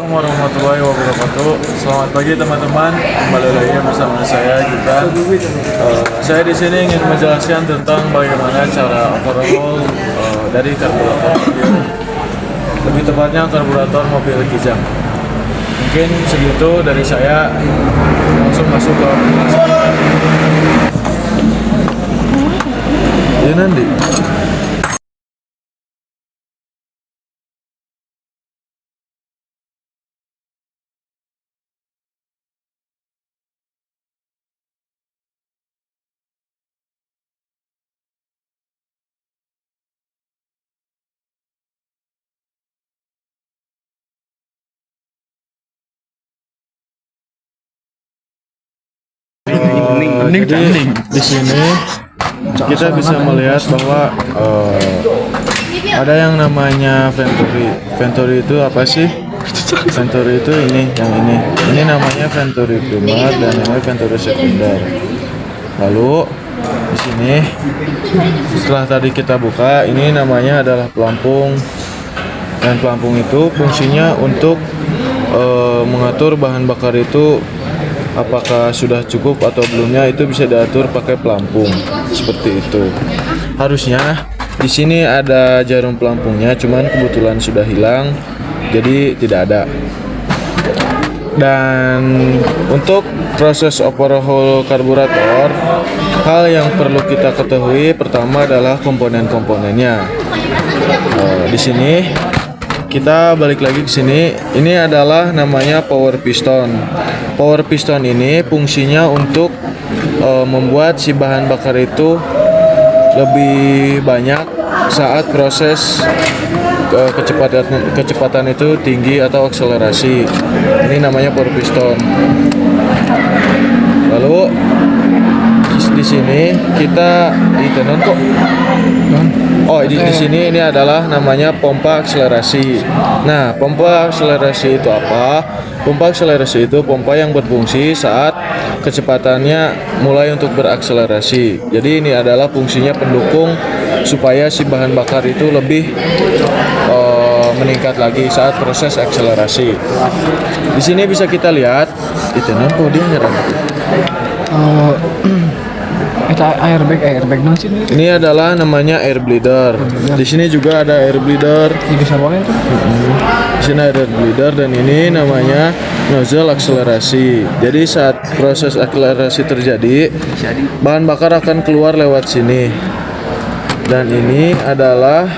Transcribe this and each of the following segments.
Assalamualaikum warahmatullahi wabarakatuh. Selamat pagi teman-teman. Kembali lagi bersama saya Gibran. Saya di sini ingin menjelaskan tentang bagaimana cara overhaul dari karburator mobil. Lebih tepatnya karburator mobil Kijang. Mungkin segitu dari saya. Langsung masuk ke penjelasan. Ya nanti. Jadi di sini kita bisa melihat bahwa ada yang namanya Venturi. Venturi itu apa sih? Venturi itu ini, yang ini. Ini namanya Venturi primer dan ini Venturi sekunder. Lalu di sini setelah tadi kita buka, ini namanya adalah pelampung. Dan pelampung itu fungsinya untuk mengatur bahan bakar itu apakah sudah cukup atau belumnya, itu bisa diatur pakai pelampung seperti itu. Harusnya di sini ada jarum pelampungnya, cuman kebetulan sudah hilang, jadi tidak ada. Dan untuk proses overhaul karburator, hal yang perlu kita ketahui pertama adalah komponen-komponennya. Di sini kita balik lagi ke sini. Ini adalah namanya power piston. Power piston ini fungsinya untuk membuat si bahan bakar itu lebih banyak saat proses kecepatan itu tinggi atau akselerasi. Ini namanya power piston. Lalu di sini kita itenon kok. Oh, di sini ini adalah namanya pompa akselerasi. Nah, pompa akselerasi itu apa? Pompa akselerasi itu pompa yang berfungsi saat kecepatannya mulai untuk berakselerasi. Jadi ini adalah fungsinya pendukung supaya si bahan bakar itu lebih meningkat lagi saat proses akselerasi. Di sini bisa kita lihat itu nampak dia nyerang. Airbag nang sini. Ini adalah namanya air bleeder. Di sini juga ada air bleeder. Ini sarwanya itu. Di sini ada air bleeder dan ini namanya nozzle akselerasi. Jadi saat proses akselerasi terjadi, bahan bakar akan keluar lewat sini. Dan ini adalah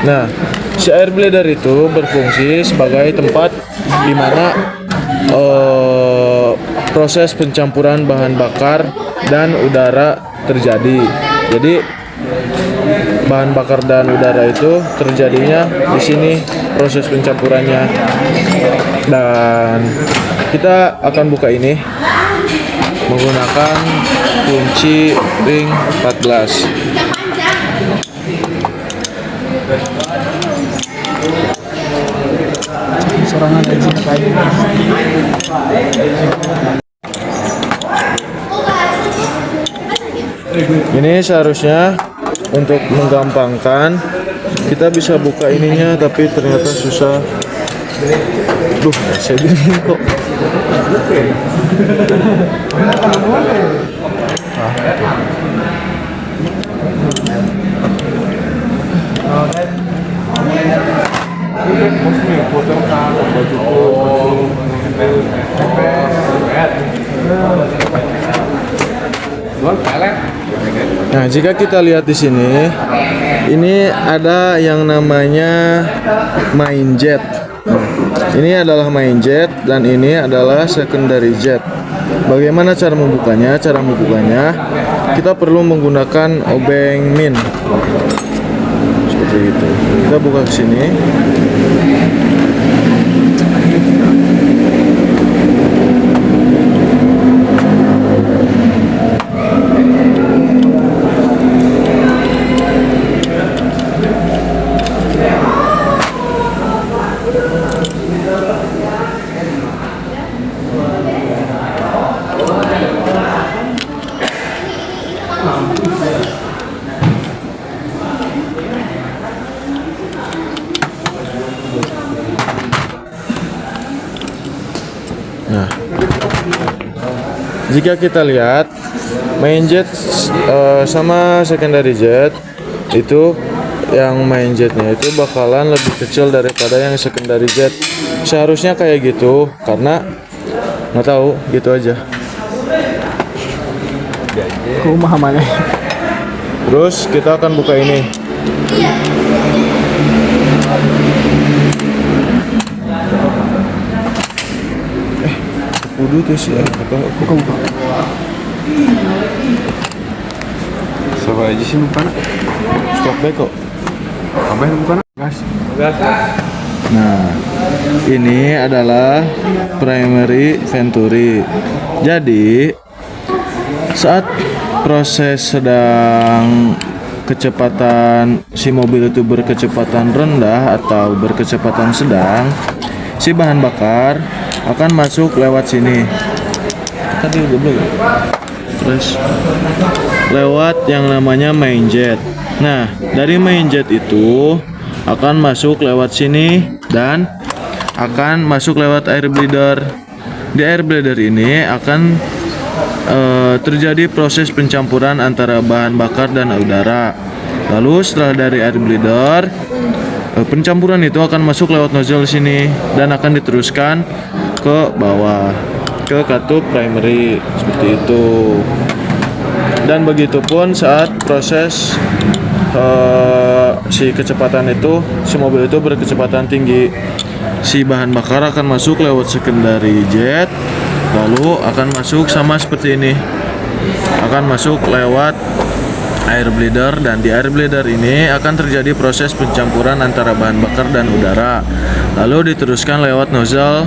nah, si air bleeder itu berfungsi sebagai tempat di mana proses pencampuran bahan bakar dan udara terjadi. Jadi bahan bakar dan udara itu terjadinya di sini proses pencampurannya. Dan kita akan buka ini menggunakan kunci ring 14. Sorangan aja kayak ini seharusnya untuk menggampangkan kita bisa buka ininya, tapi ternyata susah. Duh, saya bingung kok. Nah, jika kita lihat di sini, ini ada yang namanya main jet. Ini adalah main jet dan ini adalah secondary jet. Bagaimana cara membukanya? Cara membukanya kita perlu menggunakan obeng min. Seperti itu. Kita buka ke sini. Nah, jika kita lihat main jet sama secondary jet itu, yang main jetnya itu bakalan lebih kecil daripada yang secondary jet. Seharusnya kayak gitu, karena nggak tahu, gitu aja. Rumah mana? Terus kita akan buka ini. Kudu tuh sih, Buka. Coba aja sih buka. stop back kok. Apa yang buka? Gas. Nah, ini adalah primary venturi. Jadi, saat proses sedang kecepatan si mobil itu berkecepatan rendah atau berkecepatan sedang, si bahan bakar akan masuk lewat sini. Tadi udah belum? Terus lewat yang namanya main jet. Nah, dari main jet itu akan masuk lewat sini dan akan masuk lewat air bleeder. Di air bleeder ini akan terjadi proses pencampuran antara bahan bakar dan udara. Lalu setelah dari air bleeder, pencampuran itu akan masuk lewat nozzle sini dan akan diteruskan ke bawah ke katup primary seperti itu. Dan begitupun saat proses si kecepatan itu, si mobil itu berkecepatan tinggi, si bahan bakar akan masuk lewat secondary jet, lalu akan masuk sama seperti ini, akan masuk lewat air bleeder, dan di air bleeder ini akan terjadi proses pencampuran antara bahan bakar dan udara, lalu diteruskan lewat nozzle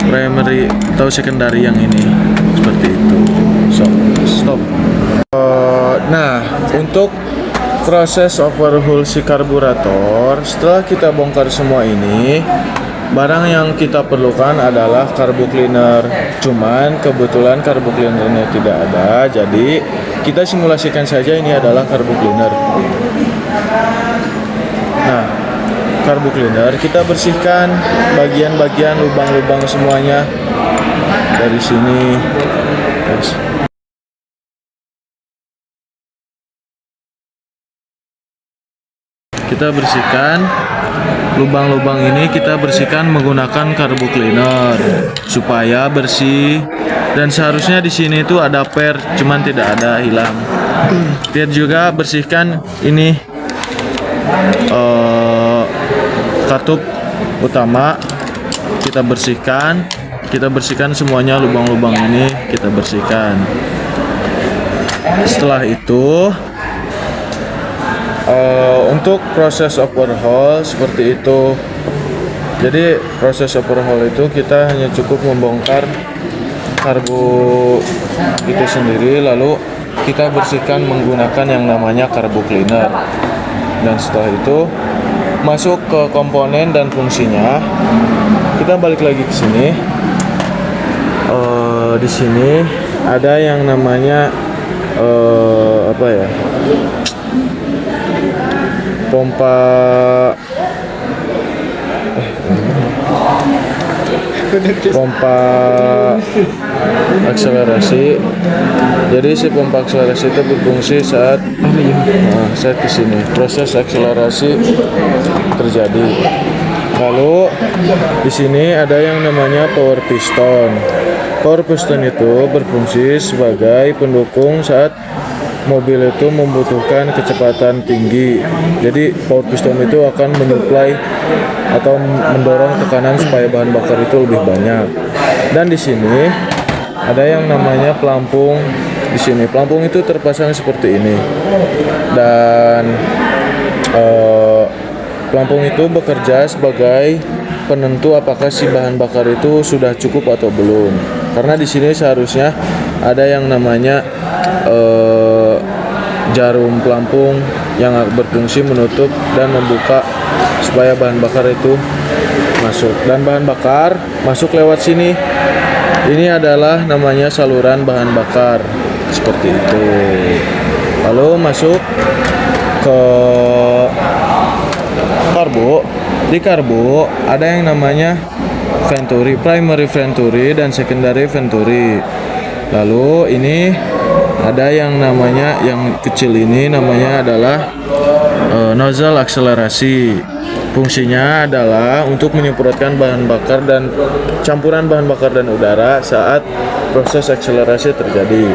primary atau secondary yang ini seperti itu. So, stop. Nah, untuk proses overhaul si karburator, setelah kita bongkar semua ini, barang yang kita perlukan adalah carbo cleaner. Cuman kebetulan carbo cleanernya tidak ada, jadi kita simulasikan saja ini adalah carbo cleaner. Nah, carbo cleaner kita bersihkan bagian-bagian lubang-lubang semuanya dari sini. Terus kita bersihkan lubang-lubang ini, kita bersihkan menggunakan carbo cleaner supaya bersih. Dan seharusnya di sini itu ada per, cuman tidak ada, hilang. Kita juga bersihkan ini katup utama, kita bersihkan semuanya, lubang-lubang ini kita bersihkan. Setelah itu untuk proses overhaul seperti itu. Jadi proses overhaul itu kita hanya cukup membongkar karbo itu sendiri, lalu kita bersihkan menggunakan yang namanya carbo cleaner. Dan setelah itu masuk ke komponen dan fungsinya. Kita balik lagi ke sini. Di sini ada yang namanya apa ya? Pompa akselerasi. Jadi si pompa akselerasi itu berfungsi saat di sini proses akselerasi terjadi. Lalu di sini ada yang namanya power piston. Power piston itu berfungsi sebagai pendukung saat mobil itu membutuhkan kecepatan tinggi. Jadi power piston itu akan menyuplai atau mendorong tekanan supaya bahan bakar itu lebih banyak. Dan di sini ada yang namanya pelampung. Di sini pelampung itu terpasang seperti ini. Dan pelampung itu bekerja sebagai penentu apakah si bahan bakar itu sudah cukup atau belum. Karena di sini seharusnya ada yang namanya jarum pelampung yang berfungsi menutup dan membuka supaya bahan bakar itu masuk. Dan bahan bakar masuk lewat sini. Ini adalah namanya saluran bahan bakar seperti itu. Lalu masuk ke karbo. Di karbo ada yang namanya venturi, primary venturi dan secondary venturi. Lalu ini ada yang namanya, yang kecil ini namanya adalah nozzle akselerasi. Fungsinya adalah untuk menyemprotkan bahan bakar dan campuran bahan bakar dan udara saat proses akselerasi terjadi.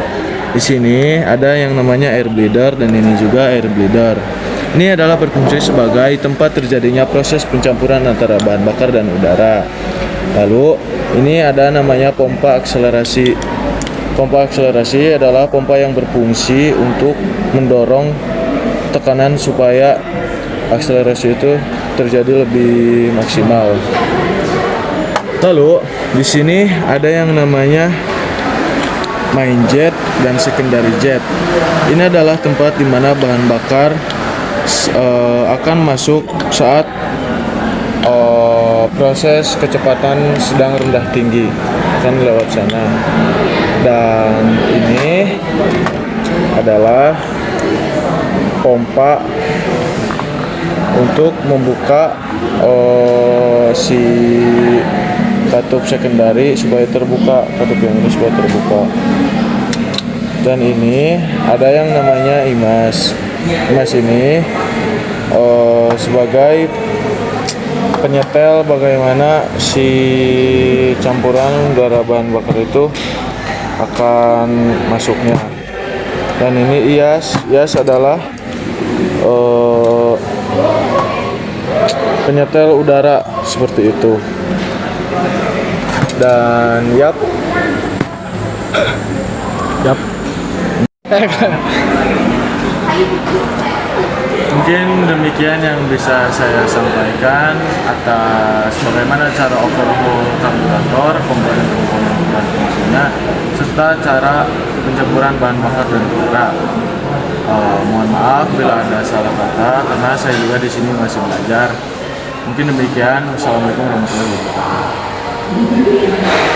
Di sini ada yang namanya air bleeder dan ini juga air bleeder. Ini adalah berfungsi sebagai tempat terjadinya proses pencampuran antara bahan bakar dan udara. Lalu ini ada namanya pompa akselerasi. Pompa akselerasi adalah pompa yang berfungsi untuk mendorong tekanan supaya akselerasi itu terjadi lebih maksimal. Lalu di sini ada yang namanya main jet dan secondary jet. Ini adalah tempat di mana bahan bakar akan masuk saat proses kecepatan sedang rendah tinggi, akan lewat sana. Dan ini adalah pompa untuk membuka si katup secondary supaya terbuka, katup yang ini supaya terbuka. Dan ini ada yang namanya imas. Imas ini sebagai penyetel bagaimana si campuran udara bahan bakar itu akan masuknya. Dan ini ias. Ias adalah penyetel udara seperti itu. Dan yap. Mungkin demikian yang bisa saya sampaikan atas bagaimana cara overhaul karburator, komponen-komponen dan fungsinya, serta cara pencampuran bahan bakar dan udara. Mohon maaf bila ada salah kata karena saya juga di sini masih belajar. Mungkin demikian. Wassalamualaikum warahmatullahi wabarakatuh.